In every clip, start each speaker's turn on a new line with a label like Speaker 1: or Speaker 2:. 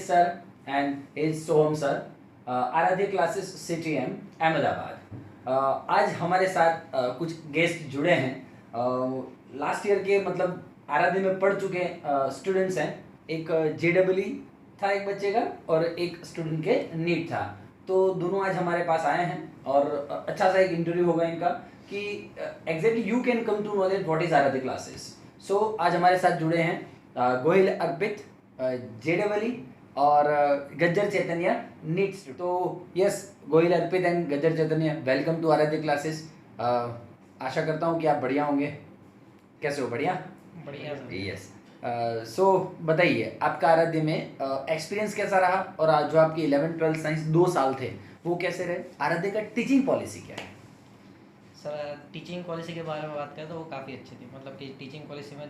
Speaker 1: sir and is Soham sir, आराध्य classes CTM Ahmedabad. आज हमारे साथ कुछ गेस्ट जुड़े हैं। लास्ट ईयर के मतलब आराध्य में पढ़ चुके स्टूडेंट्स हैं। एक JEE था एक बच्चे का और एक स्टूडेंट के नीट था, तो दोनों आज हमारे पास आए हैं और अच्छा सा एक इंटरव्यू होगा इनका कि exactly you can come to knowledge what is Aaradhya classes. So आज हमारे साथ जुड़े हैं गोहिल अर्पित JEE और गज्जर चैतन्य नीट्स। तो yes, Gohil Arpit and Gajjar Chaitanya, welcome to Aaradhya classes. आशा करता हूँ कि आप बढ़िया होंगे। कैसे हो? बढ़िया
Speaker 2: बढ़िया।
Speaker 1: यस। सो बताइए, आपका आराध्य में एक्सपीरियंस कैसा रहा और आज जो आपकी 11th-12th साइंस 2 साल थे वो कैसे रहे? आराध्य का टीचिंग पॉलिसी क्या है?
Speaker 2: सर, टीचिंग पॉलिसी के बारे में बात करें तो वो काफ़ी अच्छी थी। मतलब कि टीचिंग पॉलिसी में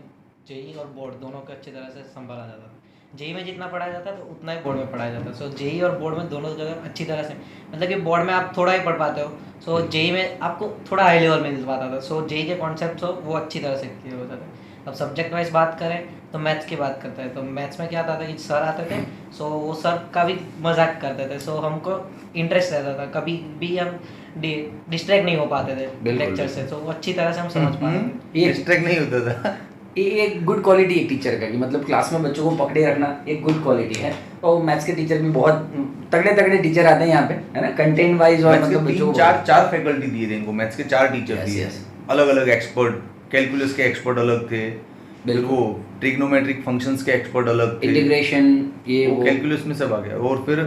Speaker 2: JEE और बोर्ड दोनों को अच्छी तरह से संभाला जाता था। JEE में जितना पढ़ाया जाता तो उतना ही बोर्ड में पढ़ाया जाता। सो JEE और बोर्ड में दोनों जगह अच्छी तरह से, मतलब कि बोर्ड में आप थोड़ा ही पढ़ पाते हो, सो JEE में आपको थोड़ा हाई लेवल में मिल पाता था। सो JEE के कॉन्सेप्ट हो वो अच्छी तरह से क्लियर होता था। अब सब्जेक्ट वाइज बात करें तो मैथ्स की बात करते हैं, तो मैथ्स में क्या आता था कि सर आते थे, सो वो सर का भी मजाक करते थे। सो हमको इंटरेस्ट रहता था, कभी भी हम डिस्ट्रैक्ट नहीं हो पाते थे लेक्चर से। तो वो अच्छी तरह से हम समझ पाते थे।
Speaker 1: ये
Speaker 3: डिस्ट्रैक्ट नहीं होता था।
Speaker 1: ये एक गुड क्वालिटी एक टीचर का कि मतलब क्लास में बच्चों को पकड़े रखना एक गुड क्वालिटी है। और मैथ्स के टीचर भी बहुत तगड़े तगड़े टीचर आते हैं यहाँ पे, है ना, कंटेंट वाइज। और मतलब बच्चों को
Speaker 3: चार फैकल्टी दिए थे इनको, मैथ्स के 4 टीचर दिए, अलग अलग एक्सपर्ट। कैलकुलस के एक्सपर्ट अलग थे, फिर वो ट्रिग्नोमेट्रिक फंक्शंस के एक्सपर्ट अलग थे,
Speaker 1: इंटीग्रेशन ये वो
Speaker 3: कैलकुलस में सब आ गया। और फिर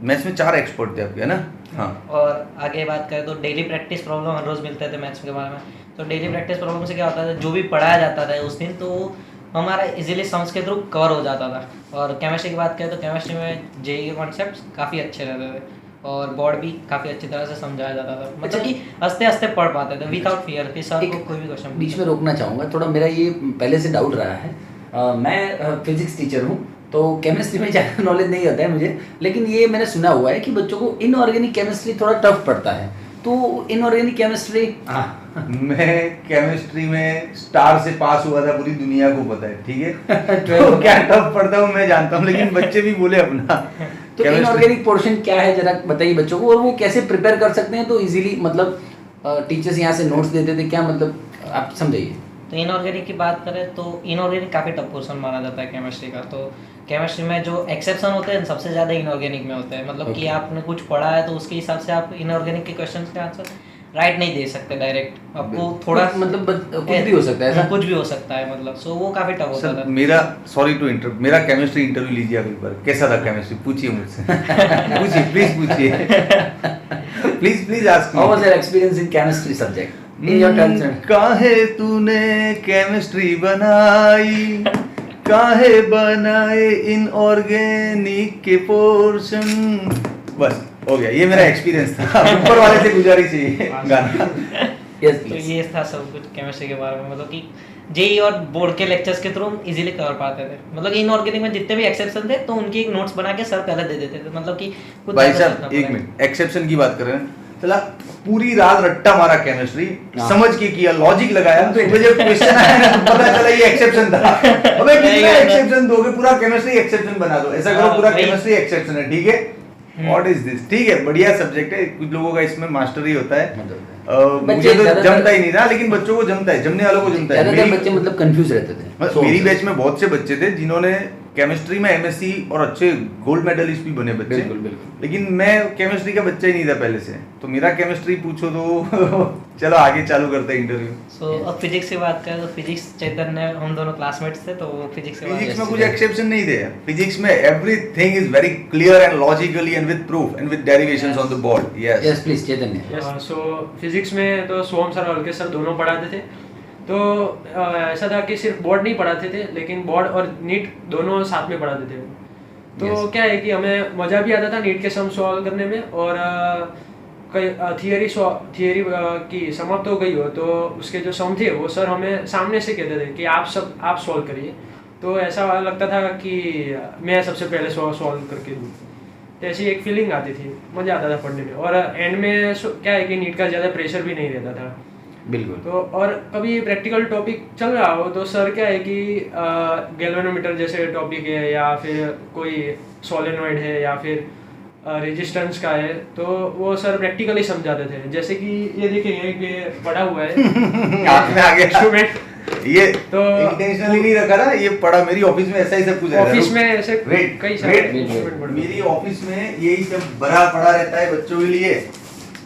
Speaker 3: मैथ्स में 4 एक्सपर्ट थे आपके, है ना? हाँ।
Speaker 2: और आगे बात करें तो डेली प्रैक्टिस प्रॉब्लम हर रोज़ मिलते थे मैथ्स के बारे में। तो डेली प्रैक्टिस प्रॉब्लम से क्या होता था, जो भी पढ़ाया जाता था उस दिन तो हमारा इजीली सम्स के थ्रू कवर हो जाता था। और केमिस्ट्री की बात करें तो केमिस्ट्री में JEE के कॉन्सेप्ट्स काफ़ी अच्छे रहते थे और बोर्ड भी काफ़ी अच्छी तरह से समझाया जाता था। मतलब कि हंसते हंसते पढ़ पाते थे विदाउट फियर कि सर को कोई भी क्वेश्चन।
Speaker 1: बीच में रोकना चाहूँगा थोड़ा, मेरा ये पहले से डाउट रहा है। मैं फिजिक्स टीचर हूँ तो केमिस्ट्री में ज़्यादा नॉलेज नहीं होता है मुझे, लेकिन ये मैंने सुना हुआ है कि बच्चों को इनऑर्गेनिक केमिस्ट्री थोड़ा टफ पड़ता है। तो इनऑर्गेनिक केमिस्ट्री,
Speaker 3: मैं केमिस्ट्री में स्टार से पास हुआ था, पूरी दुनिया को पता है, ठीक है? तो क्या टफ पड़ता हूँ मैं जानता हूँ, लेकिन बच्चे भी बोले अपना।
Speaker 1: तो इनऑर्गेनिक पोर्शन क्या है जरा बताइए बच्चों को, और वो कैसे प्रिपेयर कर सकते हैं तो इजीली, मतलब टीचर्स यहाँ से नोट्स देते थे क्या, मतलब आप समझाइए।
Speaker 2: तो इनऑर्गेनिक की बात करें तो इनऑर्गेनिक काफ़ी टफ पोर्शन माना जाता है केमिस्ट्री का। तो केमिस्ट्री में जो एक्सेप्शन होते हैं सबसे ज़्यादा इनऑर्गेनिक में होते हैं। मतलब कि आपने कुछ पढ़ा है तो उसके हिसाब से आप इनऑर्गेनिक के क्वेश्चन के आंसर राइट नहीं दे सकते डायरेक्ट, आपको थोड़ा
Speaker 1: मतलब कुछ भी हो सकता है, ऐसा
Speaker 2: कुछ भी हो सकता है। मतलब सो वो काफ़ी टफ होता था।
Speaker 3: मेरा सॉरी टू इंटरप्ट, मेरा केमिस्ट्री इंटरव्यू लीजिए अगली बार। कैसा था केमिस्ट्री? पूछिए मुझसे। पूछिए, प्लीज पूछिए। Please ask.
Speaker 1: How was your experience in chemistry subject in your 10th standard?
Speaker 3: काहे तूने केमिस्ट्री बनाई, काहे बनाए इनऑर्गेनिक के पोर्शन। बस हो गया, ये मेरा एक्सपीरियंस था। ऊपर वाले से गुजारिश है गाना।
Speaker 1: यस
Speaker 2: तो ये था सब कुछ केमिस्ट्री के बारे में। मतलब कि JEE और बोर्ड के लेक्चर्स के थ्रू हम इजीली कवर पाते थे। मतलब कि इनऑर्गेनिक में जितने भी एक्सेप्शन थे तो उनकी एक नोट्स बना के सर पहले दे देते थे। मतलब कि कुछ
Speaker 3: भाई साहब एक मिनट, एक्सेप्शन की बात कर रहे हैं, चला पूरी रात रट्टा मारा केमिस्ट्री, समझ के किया, लॉजिक लगाया, तो एक बजे क्वेश्चन आया ना तो पता चला ये एक्सेप्शन था। अबे कितना एक्सेप्शन दोगे? पूरा केमिस्ट्री एक्सेप्शन बना दो, ऐसा करो पूरा केमिस्ट्री एक्सेप्शन है, ठीक है? What is this? ठीक है, बढ़िया सब्जेक्ट है, कुछ लोगों का इसमें मास्टरी होता है। मुझे तो जमता ही नहीं था, लेकिन बच्चों को जमता है, जमने वालों को जमता है।
Speaker 1: ज्यादातर बच्चे मतलब कंफ्यूज रहते थे।
Speaker 3: मेरी बैच में बहुत से बच्चे थे जिन्होंने केमिस्ट्री में MSc और अच्छे गोल्ड मेडलिस्ट भी बने बच्चे।
Speaker 1: बिल्कुल बिल्कुल।
Speaker 3: लेकिन मैं केमिस्ट्री का बच्चा ही नहीं था पहले से, तो मेरा केमिस्ट्री पूछो तो चलो आगे चालू करते हैं इंटरव्यू।
Speaker 2: सो अब फिजिक्स की बात करें तो फिजिक्स चैतन्य, हम दोनों क्लासमेट्स थे, तो वो फिजिक्स
Speaker 3: में कुछ एक्सेप्शन नहीं थे। फिजिक्स में everything is very clear and logically and with proof and with derivations on the board.
Speaker 1: Yes please Chaitanya.
Speaker 4: So physics में तो सोहम सर और अलके सर दोनों पढ़ाते थे। तो ऐसा था कि सिर्फ बोर्ड नहीं पढ़ाते थे, लेकिन बोर्ड और नीट दोनों साथ में पढ़ाते थे। तो क्या है कि हमें मज़ा भी आता था नीट के सम सॉल्व करने में, और कई थियरी की समाप्त हो गई हो तो उसके जो सम थे वो सर हमें सामने से कहते थे कि आप सॉल्व करिए। तो ऐसा लगता था कि मैं सबसे पहले सॉल्व करके दूँ, तो ऐसी एक फीलिंग आती थी, मज़ा आता था पढ़ने में। और एंड में क्या है कि नीट का ज़्यादा प्रेशर भी नहीं रहता था।
Speaker 1: बिल्कुल।
Speaker 4: तो और कभी प्रैक्टिकल टॉपिक चल रहा हो तो सर क्या है कि गैल्वेनोमीटर जैसे टॉपिक है या फिर कोई सोलेनॉइड है या फिर रेजिस्टेंस का है, तो वो सर प्रैक्टिकली समझाते थे। जैसे कि ये देखिए ये पड़ा हुआ है
Speaker 3: हाथ में आ गया
Speaker 4: इंस्ट्रूमेंट,
Speaker 3: ये
Speaker 4: तो
Speaker 3: इंटेंशनली नहीं रखा ना, ये पड़ा मेरी ऑफिस में ऐसा ही सब कुछ रहता है।
Speaker 4: ऑफिस में ऐसे
Speaker 3: Wait,
Speaker 4: कई सारे
Speaker 3: wait,
Speaker 4: इंस्ट्रूमेंट पड़े
Speaker 3: मेरी ऑफिस में यही सब भरा पड़ा रहता है बच्चों के लिए।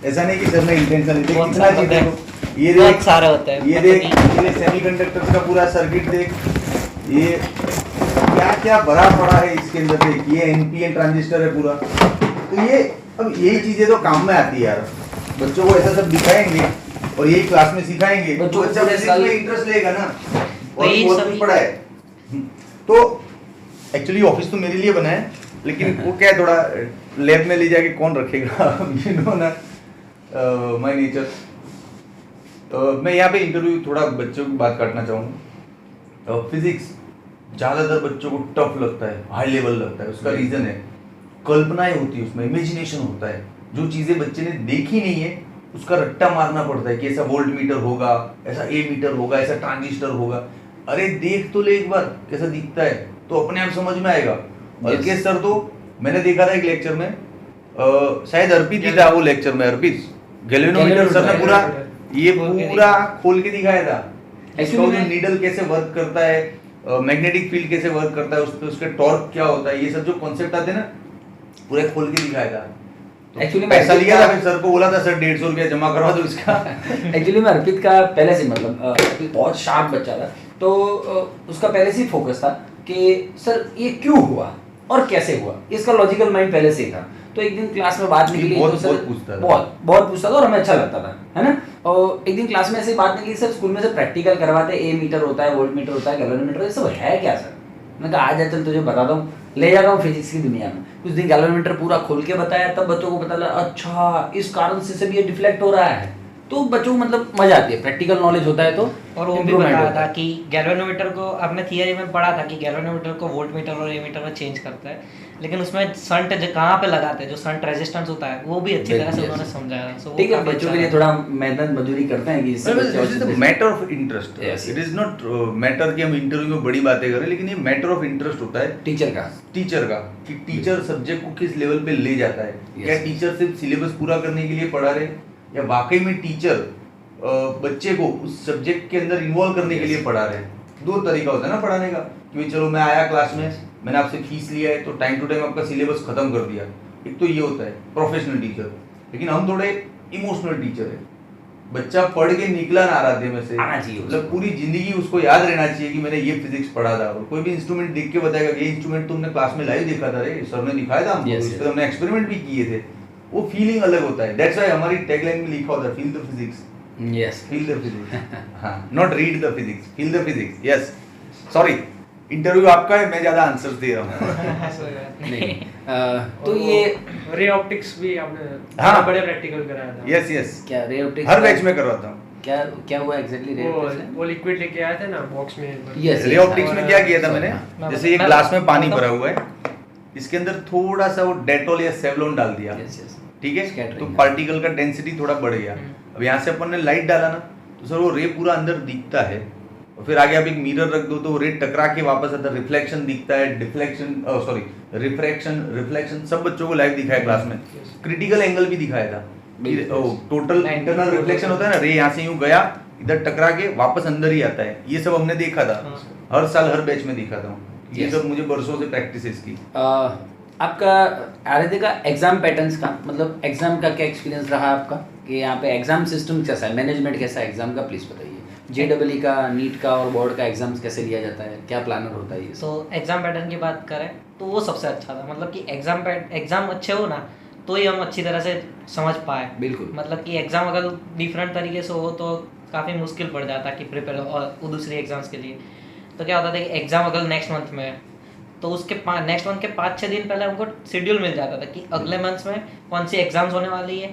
Speaker 3: ऐसा नहीं कि सर ने इंटेंशनली देख
Speaker 2: बहुत
Speaker 3: कितना
Speaker 2: सारे
Speaker 3: चीज
Speaker 2: होते हैं।
Speaker 3: देखो, ये
Speaker 2: बहुत
Speaker 3: देख
Speaker 2: सारे होते हैं,
Speaker 3: ये देख, ये सेमीकंडक्टर का पूरा सर्किट देख, ये क्या क्या भरा पड़ा है इसके अंदर देख, ये एनपीएन ट्रांजिस्टर है पूरा। तो ये अब यही चीजें तो काम में आती है यार, बच्चों को ऐसा सब दिखाएंगे और यही क्लास में सिखाएंगे,
Speaker 1: बच्चों को
Speaker 3: बच्चा
Speaker 1: पूरे
Speaker 3: physics
Speaker 1: साल-
Speaker 3: में इंटरेस्ट लेगा ना, और
Speaker 2: वही
Speaker 3: बहुत
Speaker 2: सभी-
Speaker 3: कुछ पड़ा है। तो एक्चुअली ऑफिस तो मेरे लिए बना है, लेकिन वो क्या है थोड़ा लैब में ले जाके कौन रखेगा यू नो ना, माय नेचर। मैं यहाँ पे इंटरव्यू थोड़ा बच्चों की बात काटना चाहूँगा। फिजिक्स ज़्यादातर बच्चों को टफ लगता है, हाई लेवल लगता है, उसका रीज़न है कल्पनाएं होती है उसमें, इमेजिनेशन होता है, जो चीज़ें बच्चे ने देखी नहीं है उसका रट्टा मारना पड़ता है कि ऐसा वोल्ट मीटर होगा, ऐसा ए मीटर होगा, ऐसा ट्रांजिस्टर होगा। अरे देख तो ले एक बार कैसा दिखता है, तो अपने आप समझ में आएगा। बल्कि सर तो मैंने देखा था एक लेक्चर में, शायद अर्पित ही था वो लेक्चर में, अर्पित गैल्वेनोमीटर सर ने पूरा ये पूरा खोल के दिखाया था। इसका जो नीडल कैसे वर्क करता है, मैग्नेटिक फील्ड कैसे वर्क करता है, उस पे उसके टॉर्क क्या होता है, ये सब जो कॉन्सेप्ट आते हैं ना पूरे खोल के दिखाया था।
Speaker 1: एक्चुअली
Speaker 3: पैसा लिया था, फिर सर को बोला था सर 150 रुपया जमा करवा दो इसका।
Speaker 1: एक्चुअली मैं अर्पित का पहले से मतलब अर्पित बहुत शार्प बच्चा था, तो उसका पहले से ही फोकस था कि सर ये क्यों हुआ और कैसे हुआ, इसका लॉजिकल माइंड पहले से ही था। तो एक दिन क्लास में बात निकली,
Speaker 3: बहुत-
Speaker 1: तो सर
Speaker 3: बहुत पूछता था।
Speaker 1: बहुत पूछता था और हमें अच्छा लगता था, है ना। और एक दिन क्लास में ऐसे ही बात निकली, सर स्कूल में से प्रैक्टिकल करवाते, ए मीटर होता है, वोल्ट मीटर होता है, गैल्वेनोमीटर, ये सब है क्या सर। मैंने कहा आ जा चल तुझे बताता हूँ, ले जाता हूँ फिजिक्स की दुनिया में। कुछ दिन गैल्वेनोमीटर पूरा खोल के बताया, तब बच्चों को पता लगा अच्छा इस कारण से सब ये डिफ्लेक्ट हो रहा है। तो बच्चों को मतलब मजा आती है, प्रैक्टिकल नॉलेज होता है तो
Speaker 2: और वो भी
Speaker 1: improvement
Speaker 2: बताया
Speaker 1: होता
Speaker 2: था
Speaker 1: है।
Speaker 2: कि गैल्वेनोमीटर को आपने थियरी में पढ़ा था कि गैल्वेनोमीटर को वोल्ट मीटर और एमीटर में चेंज करता है, लेकिन उसमें संट कहाँ पे लगाते हैं, जो संट रेजिस्टेंस होता है वो भी अच्छी तरह से
Speaker 1: Yes.
Speaker 2: उन्होंने समझाया। So वो
Speaker 1: ठीक है,
Speaker 2: काफी
Speaker 1: बच्चों
Speaker 2: अच्छा
Speaker 1: के लिए
Speaker 2: था।
Speaker 1: थोड़ा मेहनत मजदूरी करते हैं कि इससे बच्चे और
Speaker 3: दिस इज द
Speaker 1: चीजें-
Speaker 3: matter of interest.
Speaker 1: Yes,
Speaker 3: it
Speaker 1: yes.
Speaker 3: Is not matter कि हम इंटरव्यू में बड़ी बातें करें, लेकिन ये मैटर ऑफ इंटरेस्ट होता है
Speaker 1: टीचर का।
Speaker 3: टीचर का, कि टीचर सब्जेक्ट को किस लेवल पे ले जाता है।
Speaker 1: Yes.
Speaker 3: क्या टीचर सिर्फ सिलेबस पूरा करने के लिए पढ़ा रहे, या वाकई में टीचर बच्चे को उस सब्जेक्ट के अंदर इन्वॉल्व करने के
Speaker 1: Yes.
Speaker 3: लिए पढ़ा रहे हैं। दो तरीका होता है ना पढ़ाने का, कि चलो मैं आया क्लास में, मैंने आपसे फीस लिया है तो टाइम टू टाइम आपका सिलेबस खत्म कर दिया। एक तो ये होता है प्रोफेशनल टीचर, लेकिन हम थोड़े इमोशनल टीचर है। बच्चा पढ़ के निकला ना रास्ते में से,
Speaker 1: आना चाहिए
Speaker 3: मतलब
Speaker 1: उसको।
Speaker 3: पूरी जिंदगी उसको याद रहना चाहिए कि मैंने ये फिजिक्स पढ़ा था। और कोई भी इंस्ट्रूमेंट देख के बताएगा कि ये इंस्ट्रूमेंट तुमने क्लास में लाइव देखा था, रे सर ने दिखाया था हमको,
Speaker 1: Yes,
Speaker 3: इस
Speaker 1: yes.
Speaker 3: पर हमने एक्सपेरिमेंट भी किए थे। वो फीलिंग अलग होता है। दैट्स व्हाई हमारी टैगलाइन में लिखा होता है feel the physics,
Speaker 1: yes
Speaker 3: feel the physics. हाँ, not read the physics, feel the physics. Yes, sorry interview आपका है, मैं ज्यादा आंसर्स दे रहा हूँ।
Speaker 1: नहीं तो ये
Speaker 4: रे ऑप्टिक्स भी आपने
Speaker 3: हाँ।
Speaker 4: बड़े प्रैक्टिकल कराया था।
Speaker 3: यस यस,
Speaker 1: क्या रे ऑप्टिक्स
Speaker 3: हर बैच में करवाता हूँ।
Speaker 1: क्या क्या हुआ एग्जैक्टली रे ऑप्टिक्स
Speaker 4: वो लिक्विड लेके आए थे ना बॉक्स में एक बार।
Speaker 1: यस
Speaker 3: रे ऑप्टिक्स में क्या किया था मैंने,
Speaker 2: मैं
Speaker 3: जैसे ये
Speaker 2: मैं
Speaker 3: ग्लास में पानी
Speaker 2: बताऊं?
Speaker 3: भरा हुआ है, इसके अंदर थोड़ा सा वो डेटॉल या सेवलॉन डाल दिया,
Speaker 1: यस यस
Speaker 3: ठीक है,
Speaker 1: Scattering,
Speaker 3: तो
Speaker 1: हाँ।
Speaker 3: पार्टिकल का डेंसिटी थोड़ा बढ़ गया। अब यहाँ से अपन ने लाइट डाला ना, तो सर वो रे पूरा अंदर दिखता है, और फिर आगे आप एक मिरर रख दो तो वो रे टकरा के वापस आता है, रिफ्लेक्शन दिखता है, डिफ्लेक्शन सॉरी रिफ्रैक्शन, रिफ्लेक्शन सब बच्चों को लाइव दिखाया क्लास में। क्रिटिकल एंगल भी दिखाया था, टोटल इंटरनल रिफ्लेक्शन होता है ना, रे यहाँ से यूं गया, इधर टकरा के वापस अंदर ही आता है। ये सब हमने देखा था, हर साल हर बैच में दिखाता हूँ। ये
Speaker 1: Yes.
Speaker 3: सब मुझे बरसों से प्रैक्टिस है इसकी।
Speaker 1: आपका आराध्य का एग्जाम पैटर्न्स का मतलब एग्जाम का क्या एक्सपीरियंस रहा आपका, कि यहाँ पे एग्जाम सिस्टम कैसा है, मैनेजमेंट कैसा है एग्जाम का, प्लीज बताइए। JEE का, नीट का और बोर्ड का एग्जाम्स कैसे लिया जाता है, क्या प्लानर होता है ये सब?
Speaker 2: तो एग्जाम पैटर्न की बात करें तो वो सबसे अच्छा था, मतलब कि एग्जाम अच्छे हो ना तो ही हम अच्छी तरह से समझ पाए।
Speaker 1: बिल्कुल।
Speaker 2: मतलब कि एग्जाम अगर डिफरेंट तरीके से हो तो काफ़ी मुश्किल पड़ जाता कि प्रिपेयर और दूसरी एग्जाम्स के लिए। तो क्या होता था कि एग्जाम अगर नेक्स्ट मंथ में है तो उसके नेक्स्ट मंथ के 5-6 दिन पहले हमको शेड्यूल मिल जाता था कि अगले मंथ में कौन सी एग्जाम्स होने वाली है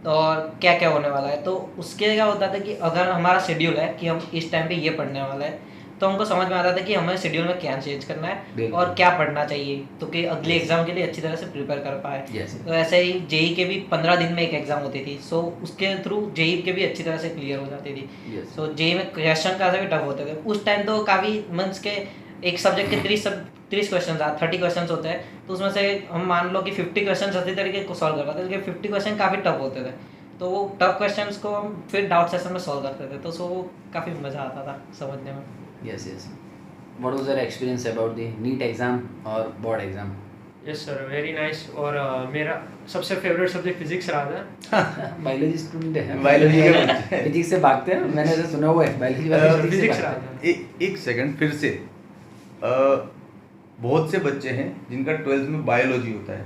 Speaker 2: और क्या क्या होने वाला है। तो उसके क्या होता था कि अगर हमारा शेड्यूल है कि हम इस टाइम पे ये पढ़ने वाला है, तो हमको समझ में आता था कि हमें शेड्यूल में क्या चेंज करना है
Speaker 1: बिल्कुल।
Speaker 2: और क्या पढ़ना चाहिए, तो कि अगले एग्जाम के लिए अच्छी तरह से प्रिपेयर कर पाए।
Speaker 1: Yes.
Speaker 2: तो ऐसे ही जेई के भी 15 दिन में एक एग्जाम होती थी, सो उसके थ्रू जेई के भी अच्छी तरह से क्लियर हो जाती थी।
Speaker 1: Yes.
Speaker 2: सो जेई में क्वेश्चन काफ़ी टफ होते थे उस टाइम, तो काफ़ी मंथ्स के एक सब्जेक्ट के 30 क्वेश्चन 30 क्वेश्चन होते हैं, तो उसमें से हम मान लो कि 50 क्वेश्चन अच्छी तरीके को सॉल्व कर पाते थे, लेकिन 50 क्वेश्चन काफ़ी टफ होते थे, तो वो टफ क्वेश्चंस को हम फिर डाउट सेशन में सॉल्व करते थे, तो सो वो काफ़ी मज़ा आता था समझने में।
Speaker 1: Yes, yes. What was your experience about the NEET exam और board exam?
Speaker 4: Yes sir, very nice. और मेरा सबसे फेवरेट सब्जेक्ट फिजिक्स रहा था।
Speaker 1: बायोलॉजी स्टूडेंट है,
Speaker 3: Biology का बच्चा।
Speaker 1: फिजिक्स से भागते हैं, मैंने तो सुना हुआ है बायोलॉजी वाले physics से
Speaker 4: फिजिक्स
Speaker 1: भागते
Speaker 4: रहा
Speaker 1: हैं।
Speaker 4: था।
Speaker 3: एक सेकंड फिर से बहुत से बच्चे हैं जिनका 12th में बायोलॉजी होता है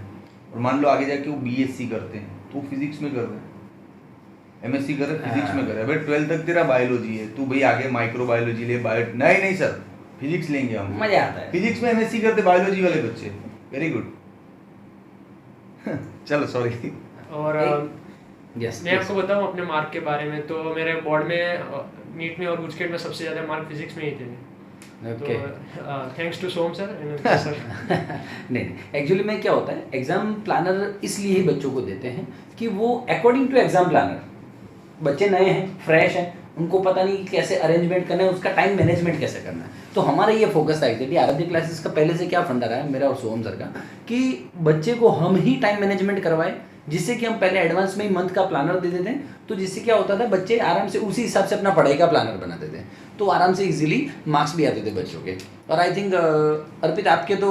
Speaker 3: और मान लो आगे जाके वो बीएससी करते हैं तो वो फिजिक्स में कर रहे हैं, एमएससी कर रहे हैं फिजिक्स में कर रहे हैं। भाई 12th तक तेरा बायोलॉजी है, तू भाई आगे माइक्रो बायोलॉजी ले, बायो नहीं सर फिजिक्स लेंगे हम।
Speaker 1: मजा आता है।
Speaker 3: फिजिक्स में एमएससी करते बायोलॉजी वाले बच्चे, वेरी गुड। चलो सॉरी।
Speaker 4: और
Speaker 1: Yes,
Speaker 4: मैं आपको बताऊं अपने मार्क के बारे में, तो मेरे बोर्ड में नीट में और गुजकेट में सबसे ज़्यादा मार्क फिजिक्स में ही थे।
Speaker 1: Okay.
Speaker 4: तो thanks to Som sir sir.
Speaker 1: नहीं एक्चुअली में क्या होता है, एग्जाम प्लानर इसलिए ही बच्चों को देते हैं कि वो अकॉर्डिंग टू एग्जाम प्लानर, बच्चे नए हैं, फ्रेश हैं, उनको पता नहीं कैसे अरेंजमेंट करना है, उसका टाइम मैनेजमेंट कैसे करना है। तो हमारा ये फोकस था एक्चुअली आराध्य क्लासेस का पहले से क्या फंडा रहा है मेरा और सोहम सर का, कि बच्चे को हम ही टाइम मैनेजमेंट करवाए, जिससे कि हम पहले एडवांस में ही मंथ का प्लानर दे देते हैं, तो जिससे क्या होता था बच्चे आराम से उसी हिसाब से अपना पढ़ाई का प्लानर बनाते थे, तो आराम से इजीली मार्क्स भी आते थे बच्चों के। और आई थिंक अर्पित आपके तो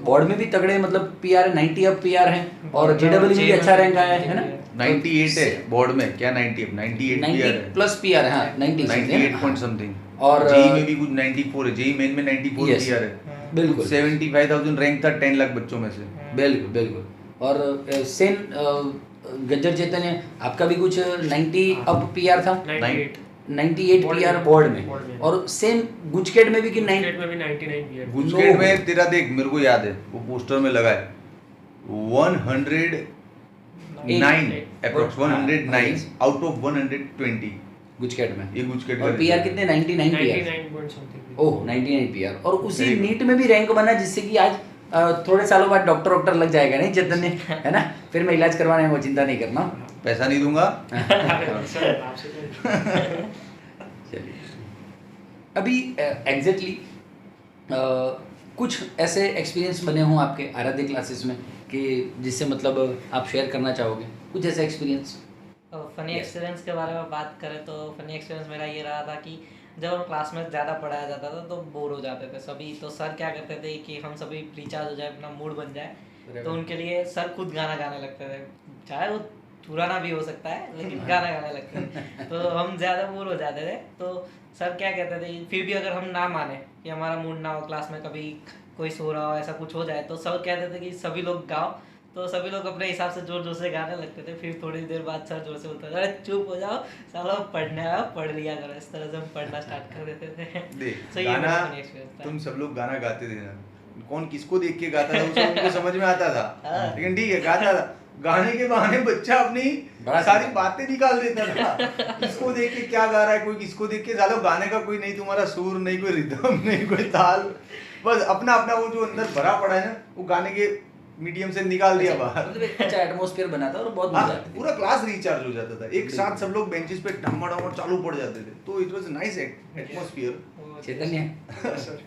Speaker 1: बोर्ड में भी तगड़े मतलब पीआर 90 अब पीआर हैं और जेडब्ल्यू में भी अच्छा रैंक आया है ना,
Speaker 3: 98 है बोर्ड में, क्या 90 98
Speaker 1: 90
Speaker 3: पीआर है,
Speaker 1: प्लस पीआर है, हाँ 90
Speaker 3: 98 पॉइंट समथिंग।
Speaker 1: और
Speaker 3: जेई में भी कुछ 94 है, जेई मेन में 94
Speaker 1: Yes.
Speaker 3: पीआर है,
Speaker 1: बिल्कुल
Speaker 3: 75,000 रैंक था 10 लाख बच्चों में से।
Speaker 1: बिल्कुल बिल्कुल। और सेम गज्जर चैतन्य आपका भी कुछ 90 अब पीआर था, 98
Speaker 4: बोर्ड
Speaker 1: पीआर
Speaker 4: में,
Speaker 1: बोर्ड
Speaker 4: बोर्ड में।
Speaker 1: में, और सेम गुजकेट में भी कि 9
Speaker 4: गुजकेट में भी 99 पीआर।
Speaker 3: गुजकेट में तेरा देख, मेरे को याद है वो पोस्टर में लगा है 109 अप्रोक्स 109 आउट ऑफ 120
Speaker 1: गुजकेट में,
Speaker 3: ये गुजकेट
Speaker 1: और पीआर कितने 99 पीआर,
Speaker 4: 99 पॉइंट समथिंग।
Speaker 1: ओह 99 पीआर, और उसी
Speaker 3: Very good.
Speaker 1: नीट में भी रैंक बना, जिससे कि आज थोड़े सालों बाद डॉक्टर लग जाएगा नहीं चैतन्य, है ना, फिर मैं इलाज करवाने में वो चिंता नहीं करना।
Speaker 3: पैसा नहीं दूंगा।
Speaker 4: सर आपसे तो-
Speaker 1: चलिए अभी एग्जैक्टली कुछ ऐसे एक्सपीरियंस बने हों आपके आराध्य क्लासेस में कि जिससे मतलब आप शेयर करना चाहोगे, कुछ ऐसा एक्सपीरियंस?
Speaker 2: फनी एक्सपीरियंस के बारे में बात करें तो फनी एक्सपीरियंस मेरा ये रहा था कि जब हम क्लास में ज़्यादा पढ़ाया जाता था तो बोर हो जाते थे सभी, तो सर क्या करते थे कि हम सभी रिचार्ज हो जाए, अपना मूड बन जाए, तो उनके लिए सर खुद गाना गाने लगते थे, चाहे वो पुराना भी हो सकता है लेकिन गाना गाने लगते थे। तो हम ज़्यादा बोर हो जाते थे, तो सर क्या कहते थे, फिर भी अगर हम ना माने कि हमारा मूड ना हो, क्लास में कभी कोई सो रहा हो, ऐसा कुछ हो जाए, तो सर कहते थे कि सभी लोग गाओ, तो सभी लोग अपने हिसाब से जोर जोर से गाने लगते थे। फिर थोड़ी देर बाद सर जोर से बोलते थे, अरे चुप हो जाओ साला, पढ़ने आओ, पढ़ लिया करो। इस तरह से हम पढ़ना स्टार्ट कर देते थे।
Speaker 3: देख
Speaker 2: So ये
Speaker 3: गाना,
Speaker 2: मेरा funny experience था।
Speaker 3: तुम सब लोग गाना गाते थे ना, कौन किसको देख के गाता था उसे उनको समझ में आता था, लेकिन ठीक है गाता था, गाने के बहाने बच्चा अपनी सारी बातें निकाल देता था। किसको देख के क्या गा रहा है, कोई किसको देख के, सालो गाने का कोई नहीं तुम्हारा सुर, नहीं कोई रिदम, नहीं कोई ताल, बस अपना अपना वो जो अंदर भरा पड़ा है ना, वो गाने के मीडियम से निकाल दिया बाहर।
Speaker 1: मतलब एक अच्छा एटमॉस्फेयर बना था और बहुत मजा
Speaker 3: हाँ,
Speaker 1: आती थी।
Speaker 3: पूरा क्लास रिचार्ज हो जाता था, एक साथ सब लोग बेंचेस पे ढमाढम चालू पड़ जाते थे, तो it was nice atmosphere.
Speaker 1: Chaitanya
Speaker 4: sir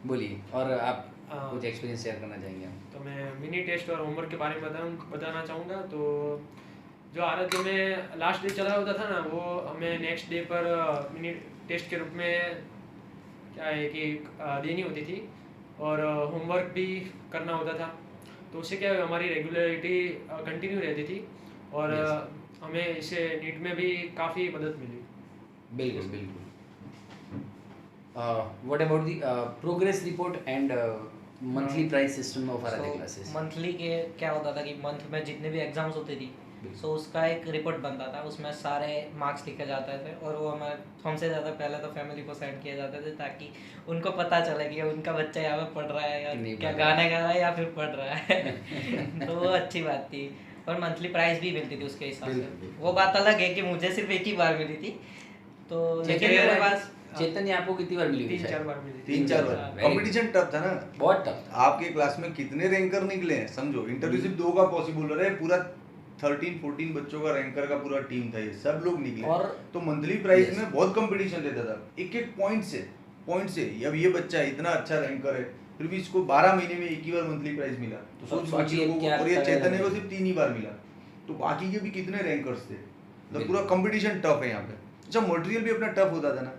Speaker 1: बोलिए, और आप
Speaker 4: हाँ।
Speaker 1: कुछ एक्सपीरियंस शेयर करना चाहेंगे आप?
Speaker 4: तो मैं मिनी टेस्ट और होमवर्क के बारे में बताना चाहूँगा। तो जो आराध्य में लास्ट डे चला होता था ना, वो हमें नेक्स्ट डे पर मिनी टेस्ट के रूप में क्या है कि देनी होती थी और होमवर्क भी करना होता था, तो उससे क्या है हमारी रेगुलरिटी कंटिन्यू रहती थी और हमें इससे नीट में भी काफ़ी मदद मिली।
Speaker 1: बिल्कुल बिल्कुल। What about the progress report and monthly price system of आराध्य क्लासेस?
Speaker 2: मंथली के क्या होता था कि मंथ में जितने भी एग्जाम्स होती थी, सो उसका एक रिपोर्ट बनता था, उसमें सारे मार्क्स लिखे जाते थे और वो हमारे हमसे ज़्यादा पहले तो फैमिली को सेंड किए जाते थे, ताकि उनको पता चले कि उनका बच्चा यहाँ पे पढ़ रहा है या
Speaker 1: नहीं
Speaker 2: क्या
Speaker 1: पढ़ रहा
Speaker 2: गाने गा रहा है या फिर पढ़ रहा है। तो वो अच्छी बात थी, और मंथली प्राइस भी मिलती थी उसके हिसाब
Speaker 1: बिल्कुल,
Speaker 2: से।
Speaker 1: बिल्कुल।
Speaker 2: वो बात अलग है कि मुझे सिर्फ एक ही बार मिली थी, तो लेकिन
Speaker 1: चैतन्य
Speaker 2: मेरे पास
Speaker 1: चैतन्य आपको कितनी बार मिली हुई
Speaker 4: तीन
Speaker 1: शायद?
Speaker 4: चार बार मिली थी।
Speaker 3: 3-4 बार
Speaker 1: Very
Speaker 3: कंपटीशन टफ था ना।
Speaker 1: बहुत टफ था।
Speaker 3: आपके क्लास में कितने रैंकर निकले हैं समझो, इंटरव्यू सिर्फ 2 का पॉसिबल हो रहा है, पूरा 13-14 बच्चों का रैंकर का पूरा टीम था, ये सब लोग निकले।
Speaker 1: और
Speaker 3: तो मंथली प्राइस
Speaker 1: Yes.
Speaker 3: में बहुत कंपटीशन रहता था, एक एक पॉइंट से। अब ये बच्चा इतना अच्छा रैंकर है, फिर भी इसको 12 महीने में एक ही बार मंथली प्राइस मिला, तो सोच
Speaker 1: सोचिए
Speaker 3: बाकी लोगों
Speaker 1: क्या
Speaker 3: को, और ये
Speaker 1: तगड़ा
Speaker 3: चैतन्य को
Speaker 1: है।
Speaker 3: सिर्फ 3 ही बार मिला, तो बाकी के भी कितने रैंकर्स थे, मतलब
Speaker 1: बिल्कुल।
Speaker 3: पूरा कंपटीशन टफ है यहाँ पे। अच्छा मटेरियल भी अपना टफ होता था ना,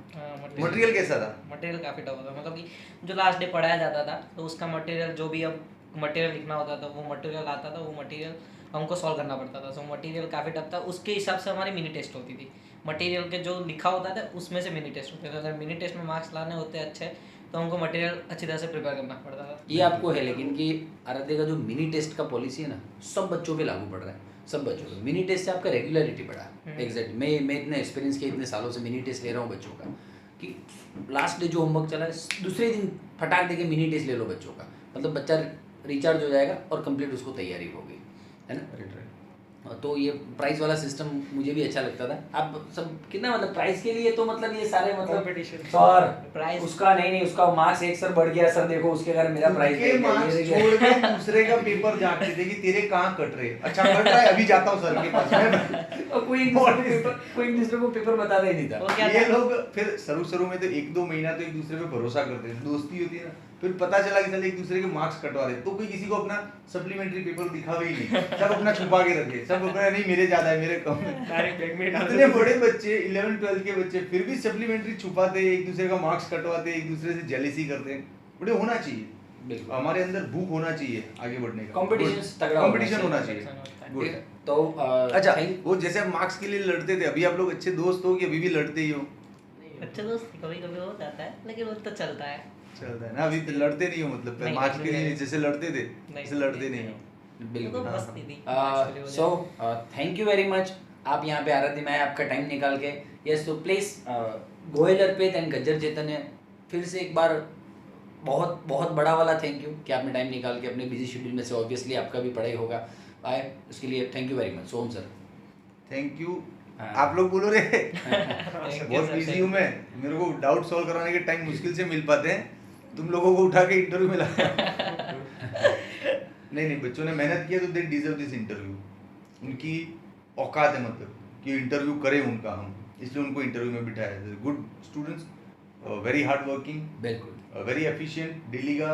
Speaker 3: मटेरियल कैसा था?
Speaker 2: मटेरियल काफ़ी टफ होता मतलब कि जो लास्ट डे पढ़ाया जाता था तो उसका मटेरियल जो भी अब मटेरियल लिखना होता था वो मटेरियल आता था, वो मटेरियल हमको सॉल्व करना पड़ता था। सो मटेरियल काफ़ी टफ था, उसके हिसाब से हमारी मिनी टेस्ट होती थी। मटेरियल के जो लिखा होता था उसमें से मिनी टेस्ट होते थे, अगर मिनी टेस्ट में मार्क्स लाने होते अच्छे तो हमको मटेरियल अच्छी तरह से प्रिपेयर करना पड़ता था।
Speaker 1: ये आपको है लेकिन कि आराध्य का जो मिनी टेस्ट का पॉलिसी है ना, सब बच्चों पे लागू पड़ रहा है, सब बच्चों पे। मिनी टेस्ट से आपका रेगुलरिटी बढ़ा। एग्जैक्ट मैं इतने एक्सपीरियंस किया, इतने सालों से मिनी टेस्ट ले रहा हूँ बच्चों का, कि लास्ट डे जो होमवर्क चला है दूसरे दिन फटाक दे के मिनी टेस्ट ले लो बच्चों का, मतलब बच्चा रिचार्ज हो जाएगा और कंप्लीट उसको तैयारी होगी, है ना। तो ये प्राइस वाला सिस्टम मुझे भी अच्छा लगता था। आप सब कितना मतलब प्राइस के लिए तो मतलब ये सारे मतलब
Speaker 4: Competition।
Speaker 1: सर
Speaker 2: Price-
Speaker 1: उसका नहीं उसका मार्क्स 1 सर बढ़ गया सर, देखो उसके कारण मेरा प्राइस
Speaker 3: उनके मार्क्स छोड़ के दूसरे का पेपर जांचते थे कि तेरे कहाँ कट रहे, अच्छा कट रहा है अभी जाता हूँ सर के पास मैं।
Speaker 1: और कोई एक दूसरे को पेपर बताता ही नहीं था।
Speaker 2: वो क्या
Speaker 3: ये
Speaker 2: था?
Speaker 3: लोग फिर शुरू में तो 1-2 महीना तो एक दूसरे पे भरोसा करते थे, दोस्ती होती है ना, फिर पता चला कि चल एक दूसरे के मार्क्स कटवा रहे, तो कोई किसी को अपना सप्लीमेंट्री पेपर दिखावे ही नहीं, सब अपना छुपा के रखे, सब अपना नहीं मेरे ज्यादा है मेरे कम है।
Speaker 4: डायरेक्ट बैग में डाल
Speaker 3: इतने बड़े बच्चे 11-12 के बच्चे फिर भी सप्लीमेंट्री छुपाते, एक दूसरे का मार्क्स कटवाते, एक दूसरे से जेलेसी करते। बड़े होना चाहिए,
Speaker 1: बिल्कुल
Speaker 3: हमारे अंदर भूख होना चाहिए आगे बढ़ने का,
Speaker 1: Competitions तगड़ा होना
Speaker 3: कंपटीशन होना
Speaker 2: चाहिए।
Speaker 3: चाहिए। गुड।
Speaker 1: तो
Speaker 3: अच्छा
Speaker 1: thank-
Speaker 3: वो जैसे आप मार्क्स के लिए लड़ते थे, अभी आप लोग अच्छे दोस्त हो कि अभी भी लड़ते ही हो?
Speaker 2: अच्छे दोस्त कभी कभी हो जाता है लेकिन वो तो चलता है।
Speaker 3: चलता है ना, अभी तो लड़ते नहीं हो मतलब
Speaker 2: नहीं,
Speaker 3: मार्क्स के लिए
Speaker 2: नहीं।
Speaker 3: जैसे लड़ते थे
Speaker 2: नहीं,
Speaker 3: जैसे लड़ते नहीं हो।
Speaker 2: वो
Speaker 1: बिल्कुल
Speaker 2: तो
Speaker 3: हाँ,
Speaker 2: मस्ती थी।
Speaker 1: So thank you very much, आप यहाँ पे आराध्य में आपका टाइम निकाल के। यस तो प्लीज गोयल अर्पित एंड गज्जर चैतन्य फिर से एक बार बहुत बहुत बड़ा वाला थैंक यू कि आपने टाइम निकाल के अपने बिजी शेड्यूल में से, ऑब्वियसली आपका भी पढ़ाई होगा आए, उसके लिए thank you very much Som sir.
Speaker 3: Thank you.
Speaker 1: हाँ।
Speaker 3: आप लोग बोलो रे
Speaker 2: Thank you,
Speaker 3: बहुत
Speaker 2: sir,
Speaker 3: बिजी
Speaker 2: thank
Speaker 3: हूँ मैं, मेरे को डाउट सॉल्व कराने के टाइम मुश्किल से मिल पाते हैं, तुम लोगों को उठा के इंटरव्यू में लगा। नहीं बच्चों ने मेहनत किया तो दे डिजर्व दिस इंटरव्यू, उनकी औकात है मतलब कि इंटरव्यू करें उनका हम, इसलिए उनको इंटरव्यू में बिठाया है। Good students, very hard working,
Speaker 1: बिल्कुल
Speaker 3: वेरी एफिशिएंट, डेली का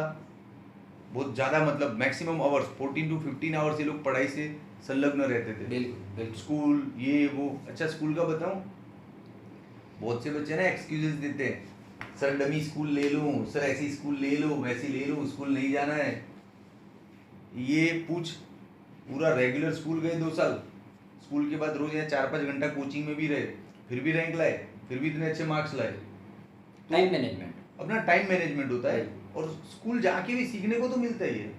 Speaker 3: बहुत ज़्यादा मतलब मैक्सिमम आवर्स 14 to 15 आवर्स ये लोग पढ़ाई से संलग्न रहते थे।
Speaker 1: बिल्कुल बिल्कुल
Speaker 3: स्कूल ये वो। अच्छा स्कूल का बताऊं, बहुत से बच्चे ना एक्सक्यूजेस देते हैं, सर डमी स्कूल ले लूं, सर ऐसी स्कूल ले लो, वैसी ले लूं, स्कूल नहीं जाना है। ये पूछ, पूरा रेगुलर स्कूल गए 2 साल, स्कूल के बाद रोज यहाँ 4-5 घंटा कोचिंग में भी रहे, फिर भी रैंक लाए, फिर भी इतने अच्छे मार्क्स लाए।
Speaker 1: टाइम मैनेजमेंट,
Speaker 3: अपना टाइम मैनेजमेंट होता है, और स्कूल जाके भी सीखने को तो मिलता ही है,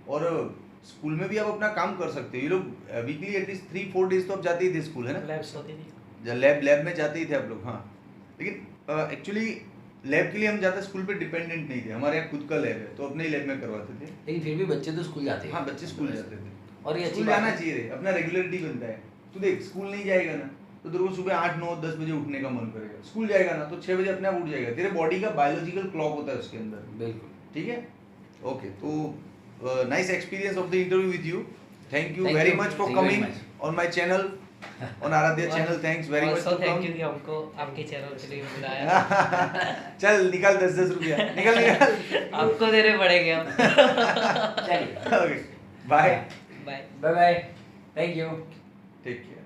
Speaker 3: और स्कूल में भी आप अपना काम कर सकते हो। ये लोग वीकली एटलीस्ट 3-4 डेज तो आप जाते ही थे स्कूल, है ना?
Speaker 2: लैब्स होती थी।
Speaker 3: लैब में जाते ही थे आप लोग। हाँ लेकिन एक्चुअली लैब के लिए हम ज़्यादा स्कूल पे डिपेंडेंट नहीं थे, हमारे यहाँ खुद का लैब है तो अपने ही लैब में करवाते थे।
Speaker 1: लेकिन फिर भी बच्चे तो स्कूल जाते हैं।
Speaker 3: हाँ बच्चे स्कूल जाते थे,
Speaker 1: और ये अच्छी
Speaker 3: स्कूल
Speaker 1: बात
Speaker 3: जाना
Speaker 1: है।
Speaker 3: चाहिए रे, अपना रेगुलरिटी बनता है। तू देख स्कूल नहीं जाएगा ना तो तेरे को सुबह 8-9-10 बजे उठने का मन करेगा, स्कूल जाएगा ना तो 6 बजे अपने आप उठ जाएगा। तेरे बॉडी का बायोलॉजिकल क्लॉक होता है उसके अंदर,
Speaker 1: बिल्कुल
Speaker 3: ठीक है? ओके, तो nice experience of the interview with you. Thank you
Speaker 1: Thank
Speaker 3: very
Speaker 1: you.
Speaker 3: Much for
Speaker 1: Thank you very
Speaker 3: coming
Speaker 1: much.
Speaker 3: On my channel, on Aaradhya channel. Thanks very much
Speaker 2: Also
Speaker 3: to
Speaker 2: thank
Speaker 3: come.
Speaker 2: you कि हमको आपके channel के लिए बुलाया।
Speaker 3: चल निकाल 10-10 रुपया, निकल।
Speaker 2: आपको देने पड़ेंगे हम।
Speaker 1: चलिए
Speaker 3: okay bye,
Speaker 2: bye.
Speaker 1: Bye bye, thank you.
Speaker 3: Take care.